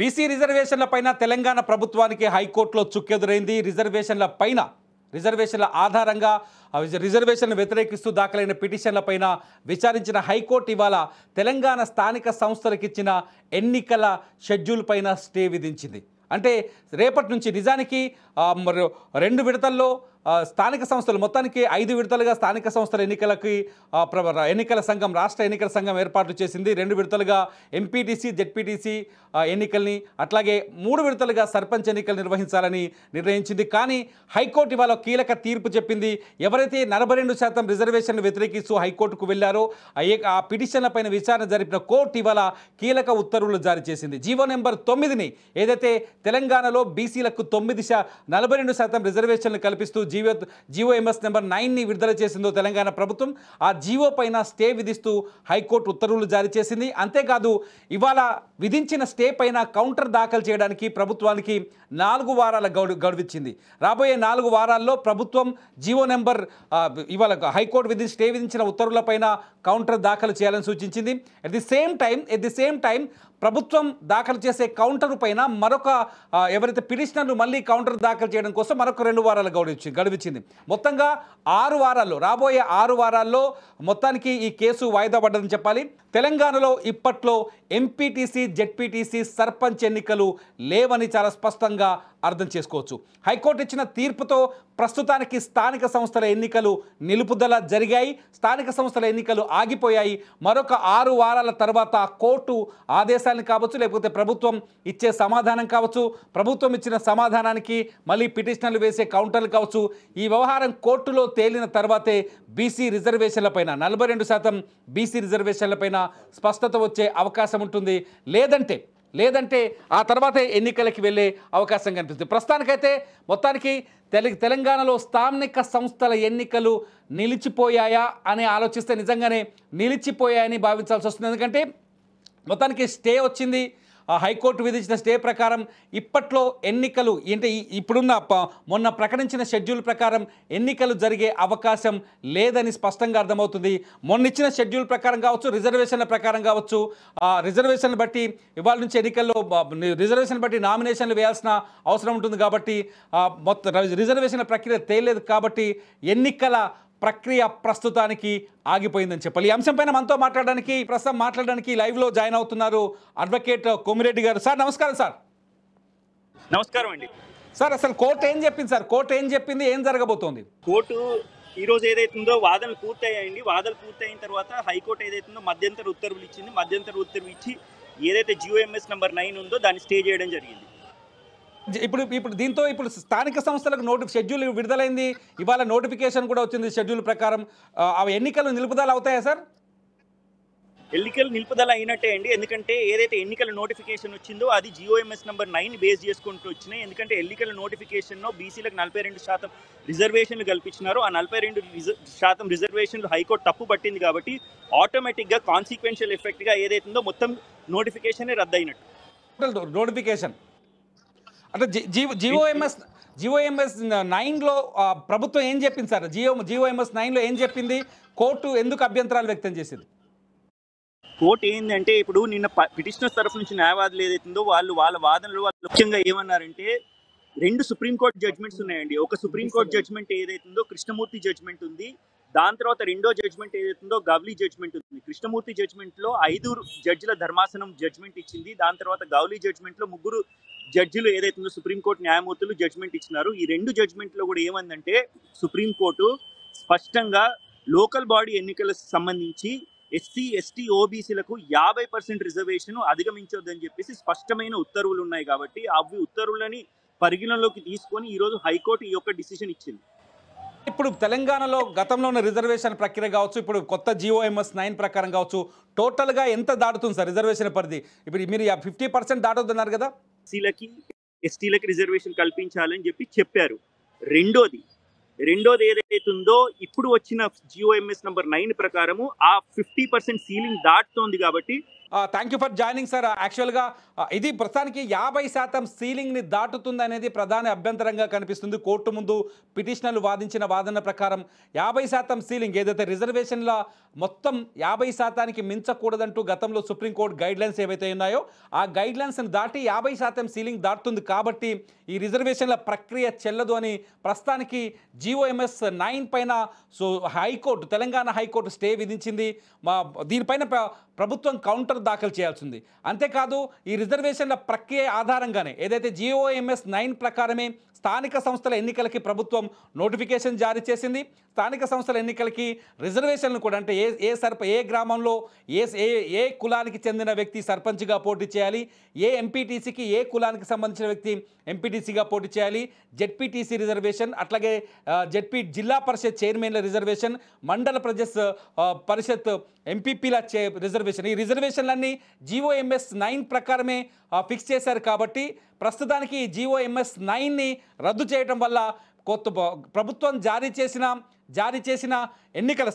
BC రిజర్వేషన్ల పైన తెలంగాణ ప్రభుత్వానికి హైకోర్టులో చుక్కెదురైంది. రిజర్వేషన్ల ఆధారంగా రిజర్వేషన్ను వ్యతిరేకిస్తూ దాఖలైన పిటిషన్ల పైన విచారించిన హైకోర్టు ఇవాళ తెలంగాణ స్థానిక సంస్థలకు ఇచ్చిన ఎన్నికల షెడ్యూల్ పైన స్టే విధించింది. అంటే రేపటి నుంచి నిజానికి 2 విడతల్లో స్థానిక సంస్థలు మొత్తానికి 5 విడతలుగా స్థానిక సంస్థల ఎన్నికలకి ఎన్నికల సంఘం రాష్ట్ర ఎన్నికల సంఘం ఏర్పాటు చేసింది. 2 విడతలుగా ఎంపీటీసీ జెడ్పీటీసీ ఎన్నికల్ని అట్లాగే 3 విడతలుగా సర్పంచ్ ఎన్నికలు నిర్వహించాలని నిర్ణయించింది. కానీ హైకోర్టు ఇవాళ కీలక తీర్పు చెప్పింది. ఎవరైతే 42% రిజర్వేషన్లు వ్యతిరేకిస్తూ హైకోర్టుకు వెళ్లారో ఆ పిటిషన్ల పైన విచారణ జరిపిన కోర్టు ఇవాళ కీలక ఉత్తర్వులు జారీ చేసింది. జీవో నెంబర్ 9ని ఏదైతే తెలంగాణలో బీసీలకు 42% రిజర్వేషన్లు కల్పిస్తూ జీవోఎంఎస్ నెంబర్ 9ని విడుదల చేసిందో తెలంగాణ ప్రభుత్వం ఆ జీవో పైన స్టే విధిస్తూ హైకోర్టు ఉత్తర్వులు జారీ చేసింది. అంతేకాదు ఇవాళ విధించిన స్టే పైన కౌంటర్ దాఖలు చేయడానికి ప్రభుత్వానికి 4 వారాల గడువిచ్చింది. రాబోయే 4 వారాల్లో ప్రభుత్వం జీవో నెంబర్ ఇవాళ హైకోర్టు స్టే విధించిన ఉత్తర్వులపైన కౌంటర్ దాఖలు చేయాలని సూచించింది. ఎట్ ది సేమ్ టైం ప్రభుత్వం దాఖలు చేసే కౌంటర్ పైన మరొక ఎవరైతే పిటిషనర్లు మళ్ళీ కౌంటర్ దాఖలు చేయడం కోసం మరొక 2 వారాలు గడువిచ్చింది. మొత్తంగా 6 వారాల్లో రాబోయే 6 వారాల్లో మొత్తానికి ఈ కేసు వాయిదా పడ్డదని చెప్పాలి. తెలంగాణలో ఇప్పట్లో ఎంపీటీసీ జెడ్పీటీసీ సర్పంచ్ ఎన్నికలు లేవని చాలా స్పష్టంగా అర్థం చేసుకోవచ్చు. హైకోర్టు ఇచ్చిన తీర్పుతో ప్రస్తుతానికి స్థానిక సంస్థల ఎన్నికలు నిలుపుదల జరిగాయి. స్థానిక సంస్థల ఎన్నికలు ఆగిపోయాయి. మరొక 6 వారాల తర్వాత కోర్టు ఆదేశాలను కావచ్చు, లేకపోతే ప్రభుత్వం ఇచ్చే సమాధానం కావచ్చు, ప్రభుత్వం ఇచ్చిన సమాధానానికి మళ్ళీ పిటిషనర్లు వేసే కౌంటర్లు కావచ్చు, ఈ వ్యవహారం కోర్టులో తేలిన తర్వాతే బీసీ రిజర్వేషన్లపైన 42% బీసీ రిజర్వేషన్లపైన స్పష్టత వచ్చే అవకాశం ఉంటుంది. లేదంటే ఆ తర్వాత ఎన్నికలకి వెళ్ళే అవకాశం కనిపిస్తుంది. ప్రస్తుతానికైతే మొత్తానికి తెలంగాణలో స్థానిక సంస్థల ఎన్నికలు నిలిచిపోయాయా అని ఆలోచిస్తే నిజంగానే నిలిచిపోయాయని భావించాల్సి వస్తుంది. ఎందుకంటే మొత్తానికి స్టే వచ్చింది. హైకోర్టు విధించిన స్టే ప్రకారం ఇప్పట్లో ఎన్నికలు అంటే ఇప్పుడున్న మొన్న ప్రకటించిన షెడ్యూల్ ప్రకారం ఎన్నికలు జరిగే అవకాశం లేదని స్పష్టంగా అర్థమవుతుంది. మొన్న ఇచ్చిన షెడ్యూల్ ప్రకారం కావచ్చు, రిజర్వేషన్ల ప్రకారం కావచ్చు, రిజర్వేషన్ బట్టి ఇవాళ నుంచి ఎన్నికల్లో రిజర్వేషన్ బట్టి నామినేషన్లు వేయాల్సిన అవసరం ఉంటుంది. కాబట్టి మొత్తం రిజర్వేషన్ల ప్రక్రియ తేలేదు. కాబట్టి ఎన్నికల ప్రక్రియ ప్రస్తుతానికి ఆగిపోయిందని చెప్పాలి. ఈ అంశంపైన మనతో మాట్లాడడానికి లైవ్లో జాయిన్ అవుతున్నారు అడ్వకేట్ కోమిరెడ్డి గారు. సార్ నమస్కారం. సార్ నమస్కారం అండి. సార్ అసలు కోర్టు ఏం చెప్పింది? సార్ కోర్టు ఏం చెప్పింది? ఏం జరగబోతోంది? కోర్టు ఈరోజు ఏదైతుందో వాదనలు పూర్తయ్యాయండి. వాదనలు పూర్తయిన తర్వాత హైకోర్టు ఏదైతుందో మధ్యంతర ఉత్తర్వులు ఇచ్చింది. మధ్యంతర ఉత్తర్వులు ఇచ్చి ఏదైతే జీఓఎంఎస్ నెంబర్ 9 ఉందో దాన్ని స్టే చేయడం జరిగింది. దీంతో స్థానిక సంస్థలకు షెడ్యూల్ విడుదలైంది. ఇవాళ నోటిఫికేషన్ కూడా వచ్చింది. షెడ్యూల్ ప్రకారం అవి ఎన్నికలు నిలుపుదల అవుతాయా సార్? ఎన్నికలు నిలుపుదల అయినట్టే అండి. ఎందుకంటే ఏదైతే ఎన్నికల నోటిఫికేషన్ వచ్చిందో అది జీఓఎంఎస్ నెంబర్ 9 బేస్ చేసుకుంటూ వచ్చినాయి. ఎందుకంటే ఎన్నికల నోటిఫికేషన్లో బీసీలకు 42% రిజర్వేషన్లు కల్పించినారు. ఆ 42% రిజర్వేషన్లు హైకోర్టు తప్పు పట్టింది. కాబట్టి ఆటోమేటిక్గా కాన్సిక్వెన్షియల్ ఎఫెక్ట్గా ఏదైతుందో మొత్తం నోటిఫికేషన్ రద్దయినట్టు. నోటిఫికేషన్ అంటే జీఓఎంఎస్ 9లో ప్రభుత్వం ఏం చెప్పింది సార్? జీఓఎంఎస్ 9లో ఏం చెప్పింది? కోర్టు ఎందుకు అభ్యంతరాలు వ్యక్తం చేసింది? కోర్టు ఏంటంటే ఇప్పుడు నిన్న పిటిషనర్స్ తరఫు నుంచి న్యాయవాదులు ఏదైతుందో వాళ్ళ వాదనలు ముఖ్యంగా ఏమన్నారంటే 2 సుప్రీంకోర్టు జడ్జ్మెంట్స్ ఉన్నాయండి. ఒక సుప్రీంకోర్టు జడ్జ్మెంట్ ఏదైతుందో కృష్ణమూర్తి జడ్జ్మెంట్ ఉంది. దాని తర్వాత రెండో జడ్జ్మెంట్ ఏదైతుందో గౌలీ జడ్జ్మెంట్ ఉంది. కృష్ణమూర్తి జడ్జ్మెంట్లో 5 జడ్జిల ధర్మాసనం జడ్జ్మెంట్ ఇచ్చింది. దాని తర్వాత గౌలీ జడ్జ్మెంట్లో 3 జడ్జిలు ఏదైతుందో సుప్రీంకోర్టు న్యాయమూర్తులు జడ్జ్మెంట్ ఇచ్చినారు. ఈ 2 జడ్జ్మెంట్లో కూడా ఏమందంటే సుప్రీంకోర్టు స్పష్టంగా లోకల్ బాడీ ఎన్నికలకు సంబంధించి ఎస్సీ ఎస్టీ ఓబీసీలకు 50% రిజర్వేషన్ అధిగమించొద్దని చెప్పేసి స్పష్టమైన ఉత్తర్వులు ఉన్నాయి. కాబట్టి అవి ఉత్తర్వులని పరిగణలోకి తీసుకొని ఈరోజు హైకోర్టు ఈ యొక్క డిసిషన్ ఇచ్చింది. ఇప్పుడు తెలంగాణలో గతంలో ఉన్న రిజర్వేషన్ ప్రక్రియ కావచ్చు, ఇప్పుడు కొత్త జీఓఎంఎస్ 9 ప్రకారం కావచ్చు, టోటల్గా ఎంత దాటుతుంది సార్ రిజర్వేషన్ పరిధి? ఇప్పుడు మీరు 50% దాటుతున్నారు కదా. ఎస్సీలకి ఎస్టీలకి రిజర్వేషన్ కల్పించాలని చెప్పారు. రెండోది ఏదైతుందో ఇప్పుడు వచ్చిన జీఓఎంఎస్ నెంబర్ 9 ప్రకారము ఆ 50% సీలింగ్ దాటుతోంది. కాబట్టి thank you for joining sir. యాక్చువల్గా ఇది ప్రస్తుతానికి 50% సీలింగ్ని దాటుతుందనేది ప్రధాన అభ్యంతరంగా కనిపిస్తుంది. కోర్టు ముందు పిటిషనర్లు వాదించిన వాదన ప్రకారం 50% సీలింగ్ ఏదైతే రిజర్వేషన్ల మొత్తం 50%కి మించకూడదంటూ గతంలో సుప్రీంకోర్టు గైడ్లైన్స్ ఏవైతే ఉన్నాయో ఆ గైడ్లైన్స్ని దాటి 50% సీలింగ్ దాటుతుంది. కాబట్టి ఈ రిజర్వేషన్ల ప్రక్రియ చెల్లదు అని ప్రస్తుతానికి GOMS 9 పైన హైకోర్టు తెలంగాణ హైకోర్టు స్టే విధించింది. దీనిపైన ప్రభుత్వం కౌంటర్ దాఖలు చేయాల్సింది. అంతేకాదు ఈ రిజర్వేషన్ల ప్రక్రియ ఆధారంగానే ఏదైతే GOMS 9 ప్రకారమే స్థానిక సంస్థల ఎన్నికలకి ప్రభుత్వం నోటిఫికేషన్ జారీ చేసింది. స్థానిక సంస్థల ఎన్నికలకి రిజర్వేషన్లు కూడా అంటే ఏ గ్రామంలో ఏ కులానికి చెందిన వ్యక్తి సర్పంచ్గా పోటీ చేయాలి, ఏ ఎంపీటీసీకి ఏ కులానికి సంబంధించిన వ్యక్తి ఎంపీటీసీగా పోటీ చేయాలి, జెడ్పీటీసీ రిజర్వేషన్, అట్లాగే జిల్లా పరిషత్ చైర్మన్ల రిజర్వేషన్, మండల పరిషత్ ఎంపీపీల రిజర్వేషన్, ఈ రిజర్వేషన్లన్నీ GOMS 9 ప్రకారమే ఫిక్స్ చేశారు. కాబట్టి ప్రస్తుతానికి GOMS 9ని రద్దు చేయడం వల్ల కొత్త ప్రభుత్వం జారీ చేసిన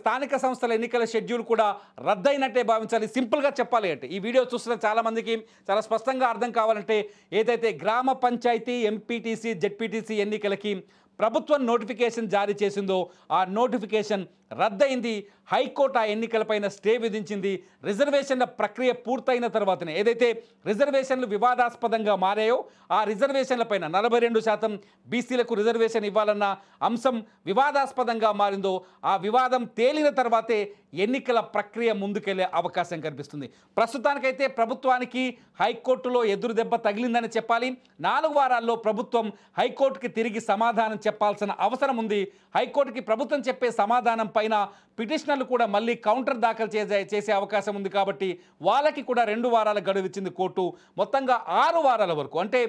స్థానిక సంస్థల ఎన్నికల షెడ్యూల్ కూడా రద్దయినట్టే భావించాలి. సింపుల్గా చెప్పాలి అంటే ఈ వీడియో చూస్తున్న చాలామందికి చాలా స్పష్టంగా అర్థం కావాలంటే ఏదైతే గ్రామ పంచాయతీ ఎంపీటీసీ జెడ్పీటీసీ ఎన్నికలకి ప్రభుత్వం నోటిఫికేషన్ జారీ చేసిందో ఆ నోటిఫికేషన్ రద్దయింది. హైకోర్టు ఆ ఎన్నికలపైన స్టే విధించింది. రిజర్వేషన్ల ప్రక్రియ పూర్తయిన తర్వాతనే ఏదైతే రిజర్వేషన్లు వివాదాస్పదంగా మారాయో ఆ రిజర్వేషన్లపైన 42% బీసీలకు రిజర్వేషన్ ఇవ్వాలన్న అంశం వివాదాస్పదంగా మారిందో ఆ వివాదం తేలిన తర్వాతే ఎన్నికల ప్రక్రియ ముందుకెళ్లే అవకాశం కనిపిస్తుంది. ప్రస్తుతానికైతే ప్రభుత్వానికి హైకోర్టులో ఎదురు దెబ్బ తగిలిందని చెప్పాలి. 4 వారాల్లో ప్రభుత్వం హైకోర్టుకి తిరిగి సమాధానం చెప్పాల్సిన అవసరం ఉంది. హైకోర్టుకి ప్రభుత్వం చెప్పే సమాధానం పైన పిటిషనర్లు కూడా మళ్ళీ కౌంటర్ దాఖలు చేసే అవకాశం ఉంది. కాబట్టి వాళ్ళకి కూడా 2 వారాల గడువు ఇచ్చింది కోర్టు. మొత్తంగా 6 వారాల వరకు అంటే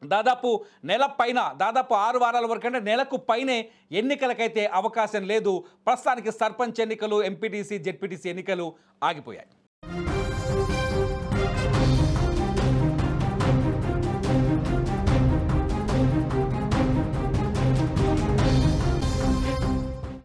దాదాపు నెల పైన దాదాపు 6 వారాల వరకు అంటే నెలకు పైనే ఎన్నికలకైతే అవకాశం లేదు. ప్రస్తుతానికి సర్పంచ్ ఎన్నికలు ఎంపీటీసీ జెడ్పీటీసీ ఎన్నికలు ఆగిపోయాయి.